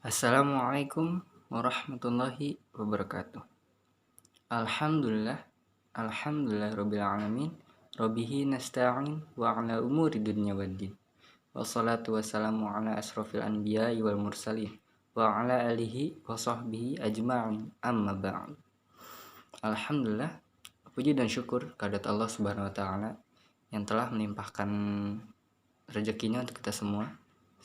Assalamualaikum warahmatullahi wabarakatuh. Alhamdulillah, rabbil alamin, rabbihi nasta'in wa ala umuri dunya waddin. Wassalatu wassalamu ala asrofil anbiya'i wal mursalin wa ala alihi wa sahbihi ajma'in, amma ba'd. Alhamdulillah, puji dan syukur kehadirat Allah Subhanahu wa taala yang telah melimpahkan rezekinya untuk kita semua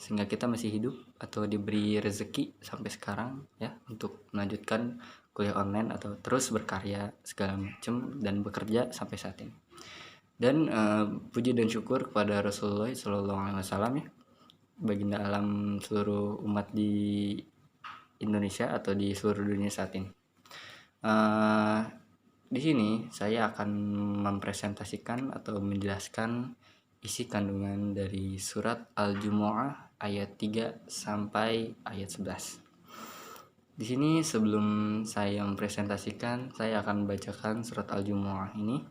sehingga kita masih hidup atau diberi rezeki sampai sekarang ya, untuk melanjutkan kuliah online atau terus berkarya segala macam dan bekerja sampai saat ini. Dan puji dan syukur kepada Rasulullah SAW ya, baginda alam seluruh umat di Indonesia atau di seluruh dunia saat ini. Di sini saya akan mempresentasikan atau menjelaskan isi kandungan dari surat Al-Jumu'ah ayat 3 sampai ayat 11. Di sini sebelum saya mempresentasikan, saya akan bacakan surat Al-Jumu'ah ini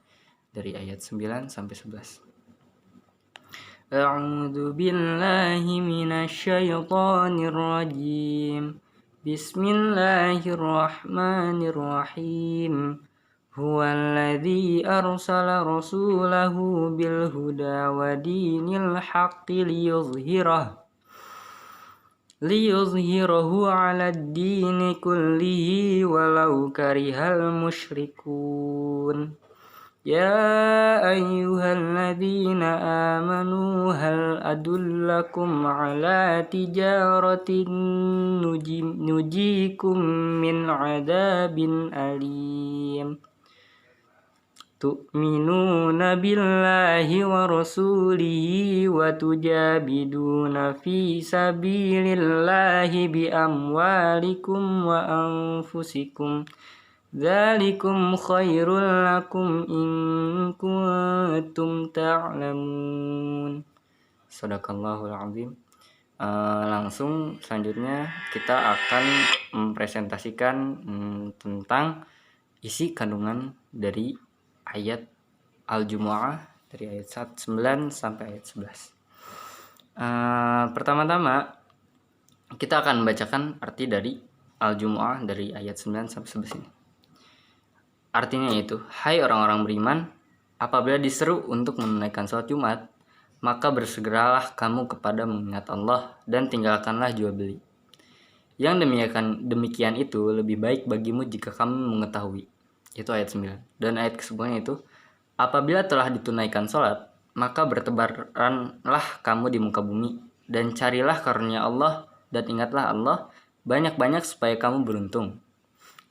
dari ayat 9 sampai 11. A'udzu billahi minasyaitonir rajim. Bismillahirrahmanirrahim. Huwallazi arsala rasulahu bil huda wa dinil haqqi liyuzhirahu 'alad dini kullihi walau karihal musyrikun. Ya ayyuhalladzina amanu hal adullakum ala tijaratin nujikum min 'adzabin alim. Tu'minuna billahi wa rasulihi wa tujabiduna fi sabilillahi bi amwalikum wa anfusikum. Dzalikum khairul lakum in kuntum ta'lamun. Shadaqallahul azim. Langsung selanjutnya kita akan mempresentasikan tentang isi kandungan dari ayat Al-Jumu'ah dari ayat 9 sampai ayat 11. Pertama-tama kita akan membacakan arti dari Al-Jumu'ah dari ayat 9 sampai 11 ini. Artinya yaitu, hai orang-orang beriman, apabila diseru untuk menunaikan sholat Jumat, maka bersegeralah kamu kepada mengingat Allah dan tinggalkanlah jual beli. Yang demikian itu lebih baik bagimu jika kamu mengetahui. Itu ayat 9. Dan ayat ke-10 itu, apabila telah ditunaikan sholat, maka bertebaranlah kamu di muka bumi, dan carilah karunia Allah, dan ingatlah Allah banyak-banyak supaya kamu beruntung.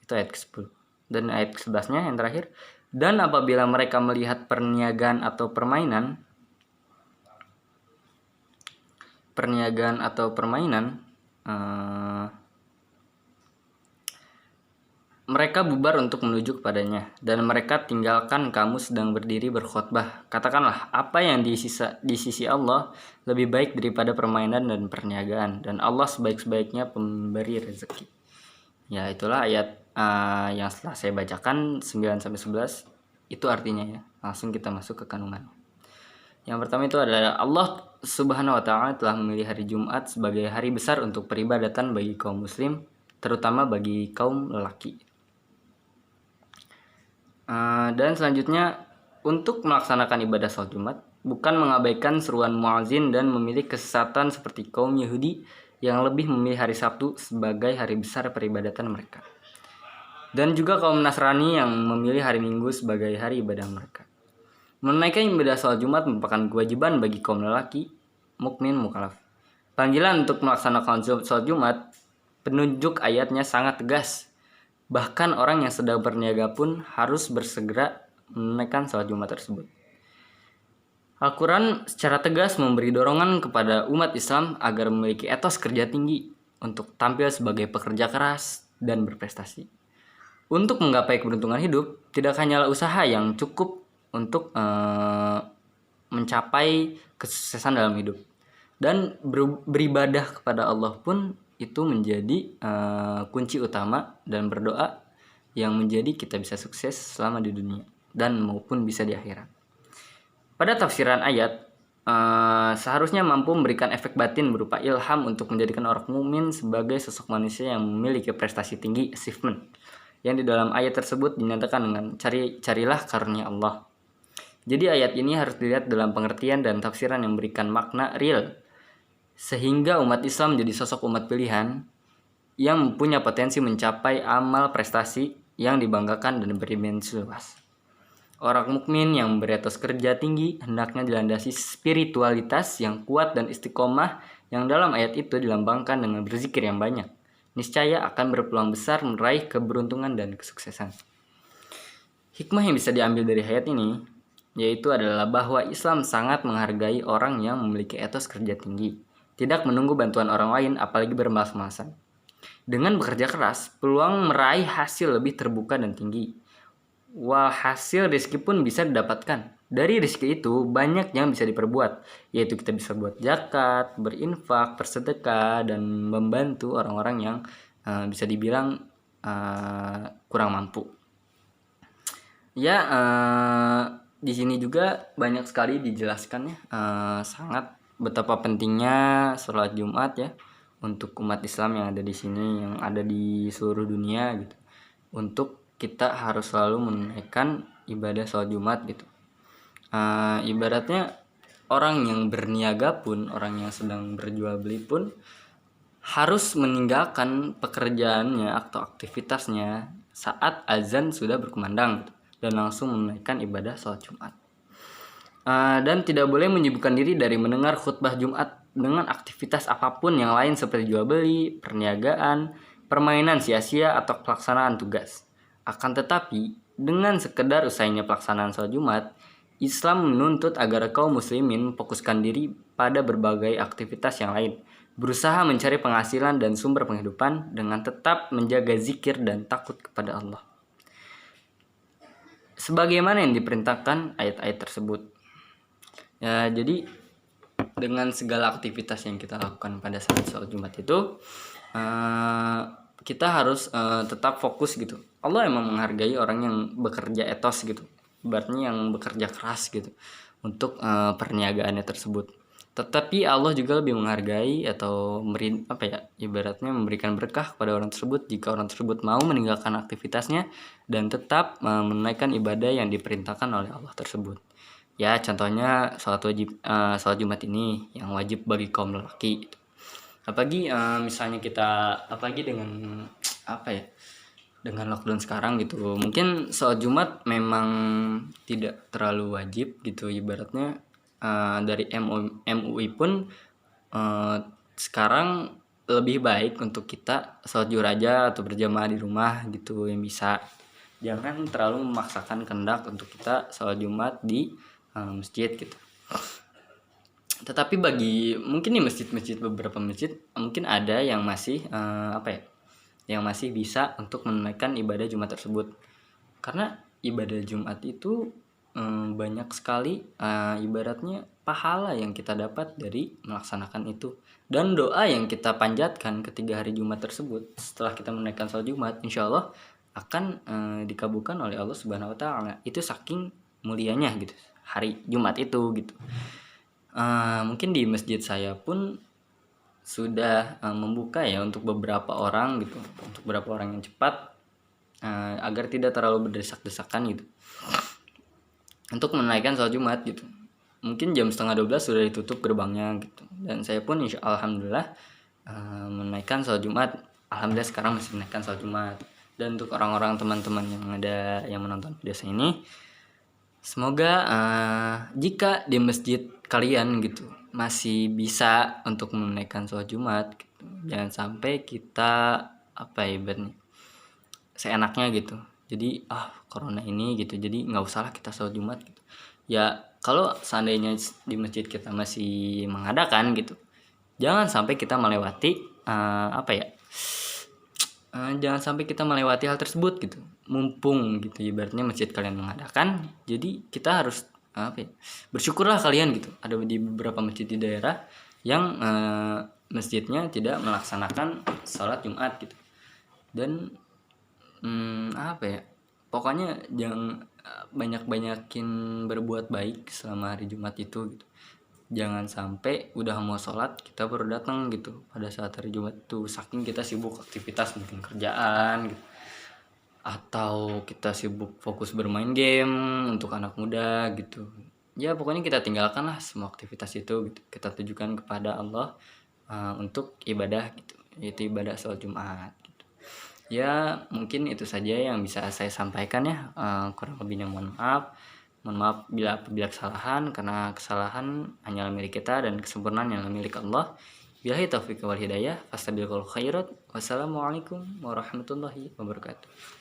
Itu ayat ke-10. Dan ayat ke-11-nya yang terakhir, dan apabila mereka melihat perniagaan atau permainan, mereka bubar untuk menuju kepadanya, dan mereka tinggalkan kamu sedang berdiri berkhutbah. Katakanlah, apa yang di sisi Allah lebih baik daripada permainan dan perniagaan, dan Allah sebaik-baiknya pemberi rezeki. Ya, itulah ayat yang setelah saya bacakan 9 sampai 11 itu artinya ya. Langsung kita masuk ke kandungan. Yang pertama itu adalah Allah Subhanahu wa taala telah memilih hari Jumat sebagai hari besar untuk peribadatan bagi kaum muslim, terutama bagi kaum lelaki. Dan selanjutnya, untuk melaksanakan ibadah salat Jumat bukan mengabaikan seruan muazin dan memilih kesesatan seperti kaum Yahudi yang lebih memilih hari Sabtu sebagai hari besar peribadatan mereka, dan juga kaum Nasrani yang memilih hari Minggu sebagai hari ibadah mereka. Menunaikan ibadah salat Jumat merupakan kewajiban bagi kaum lelaki mukmin mukallaf. Panggilan untuk melaksanakan salat Jumat, penunjuk ayatnya sangat tegas. Bahkan orang yang sedang berniaga pun harus bersegera menunaikan salat Jumat tersebut. Al-Quran secara tegas memberi dorongan kepada umat Islam agar memiliki etos kerja tinggi untuk tampil sebagai pekerja keras dan berprestasi. Untuk menggapai keberuntungan hidup, tidak hanyalah usaha yang cukup untuk mencapai kesuksesan dalam hidup. Dan beribadah kepada Allah pun itu menjadi kunci utama, dan berdoa yang menjadi kita bisa sukses selama di dunia dan maupun bisa di akhirat. Pada tafsiran ayat, seharusnya mampu memberikan efek batin berupa ilham untuk menjadikan orang mukmin sebagai sosok manusia yang memiliki prestasi tinggi, achievement, yang di dalam ayat tersebut dinyatakan dengan carilah karunia Allah. Jadi ayat ini harus dilihat dalam pengertian dan tafsiran yang memberikan makna real, sehingga umat Islam menjadi sosok umat pilihan yang punya potensi mencapai amal prestasi yang dibanggakan dan berdimensi luas. Orang mukmin yang beretos kerja tinggi hendaknya dilandasi spiritualitas yang kuat dan istiqomah yang dalam ayat itu dilambangkan dengan berzikir yang banyak. Niscaya akan berpeluang besar meraih keberuntungan dan kesuksesan. Hikmah yang bisa diambil dari ayat ini yaitu adalah bahwa Islam sangat menghargai orang yang memiliki etos kerja tinggi, tidak menunggu bantuan orang lain apalagi bermalas-malasan. Dengan bekerja keras, peluang meraih hasil lebih terbuka dan tinggi. Walhasil rezeki pun bisa didapatkan. Dari rezeki itu banyak yang bisa diperbuat, yaitu kita bisa buat zakat, berinfak, bersedekah, dan membantu orang-orang yang bisa dibilang kurang mampu. Ya, di sini juga banyak sekali dijelaskan ya, sangat betapa pentingnya sholat Jumat ya untuk umat Islam yang ada di sini, yang ada di seluruh dunia gitu. Untuk kita harus selalu menunaikan ibadah sholat Jumat gitu. Ibaratnya orang yang berniaga pun, orang yang sedang berjual beli pun harus meninggalkan pekerjaannya atau aktivitasnya saat azan sudah berkumandang gitu, dan langsung menunaikan ibadah sholat Jumat. Dan tidak boleh menyibukkan diri dari mendengar khutbah Jumat dengan aktivitas apapun yang lain seperti jual beli, perniagaan, permainan sia-sia, atau pelaksanaan tugas. Akan tetapi, dengan sekedar usainya pelaksanaan sholat Jumat, Islam menuntut agar kaum muslimin fokuskan diri pada berbagai aktivitas yang lain, berusaha mencari penghasilan dan sumber penghidupan dengan tetap menjaga zikir dan takut kepada Allah, sebagaimana yang diperintahkan ayat-ayat tersebut. Ya, jadi dengan segala aktivitas yang kita lakukan pada saat sholat Jumat itu, kita harus tetap fokus gitu. Allah emang menghargai orang yang bekerja etos gitu, ibaratnya yang bekerja keras gitu untuk perniagaannya tersebut. Tetapi Allah juga lebih menghargai atau ibaratnya memberikan berkah kepada orang tersebut jika orang tersebut mau meninggalkan aktivitasnya dan tetap menunaikan ibadah yang diperintahkan oleh Allah tersebut. Ya, contohnya sholat Jumat ini yang wajib bagi kaum lelaki gitu. Apalagi misalnya kita dengan dengan lockdown sekarang gitu, mungkin sholat Jumat memang tidak terlalu wajib gitu, ibaratnya dari MUI pun sekarang lebih baik untuk kita sholat Zuhur aja atau berjamaah di rumah gitu yang bisa. Jangan terlalu memaksakan kehendak untuk kita sholat Jumat di masjid gitu. Tetapi bagi mungkin di masjid-masjid, beberapa masjid mungkin ada yang masih yang masih bisa untuk menunaikan ibadah Jumat tersebut, karena ibadah Jumat itu banyak sekali ibaratnya pahala yang kita dapat dari melaksanakan itu, dan doa yang kita panjatkan ketika hari Jumat tersebut setelah kita menunaikan sholat Jumat, insya Allah akan dikabulkan oleh Allah Subhanahu Wa Taala. Itu saking mulianya gitu hari Jumat itu gitu. Mungkin di masjid saya pun sudah membuka ya untuk beberapa orang gitu, untuk beberapa orang yang cepat agar tidak terlalu berdesak-desakan gitu untuk menunaikan sholat Jumat gitu. Mungkin jam 11:30 sudah ditutup gerbangnya gitu, dan saya pun alhamdulillah menunaikan sholat Jumat. Alhamdulillah sekarang masih menunaikan sholat Jumat. Dan untuk orang-orang teman-teman yang ada yang menonton video saya ini, semoga jika di masjid kalian gitu masih bisa untuk menunaikan sholat Jumat gitu, jangan sampai kita ibaratnya seenaknya gitu. Jadi corona ini gitu, jadi nggak usahlah kita sholat Jumat gitu. Ya kalau seandainya di masjid kita masih mengadakan gitu, jangan sampai kita melewati jangan sampai kita melewati hal tersebut gitu. Mumpung gitu ibaratnya masjid kalian mengadakan, jadi kita harus bersyukurlah kalian gitu. Ada di beberapa masjid di daerah yang masjidnya tidak melaksanakan sholat Jumat gitu. Dan pokoknya jangan banyak-banyakin berbuat baik selama hari Jumat itu gitu. Jangan sampai udah mau sholat kita baru datang gitu pada saat hari Jumat tuh, saking kita sibuk aktivitas mungkin kerjaan gitu, atau kita sibuk fokus bermain game untuk anak muda gitu. Ya pokoknya kita tinggalkanlah semua aktivitas itu gitu. Kita tujukan kepada Allah untuk ibadah gitu, yaitu ibadah sholat Jumat gitu. Ya mungkin itu saja yang bisa saya sampaikan ya. Kurang lebihnya mohon maaf. Mohon maaf bila kesalahan, karena kesalahan hanyalah milik kita dan kesempurnaan yang milik Allah. Billahi taufiq wal hidayah. Fastabiqul khairat. Wassalamualaikum warahmatullahi wabarakatuh.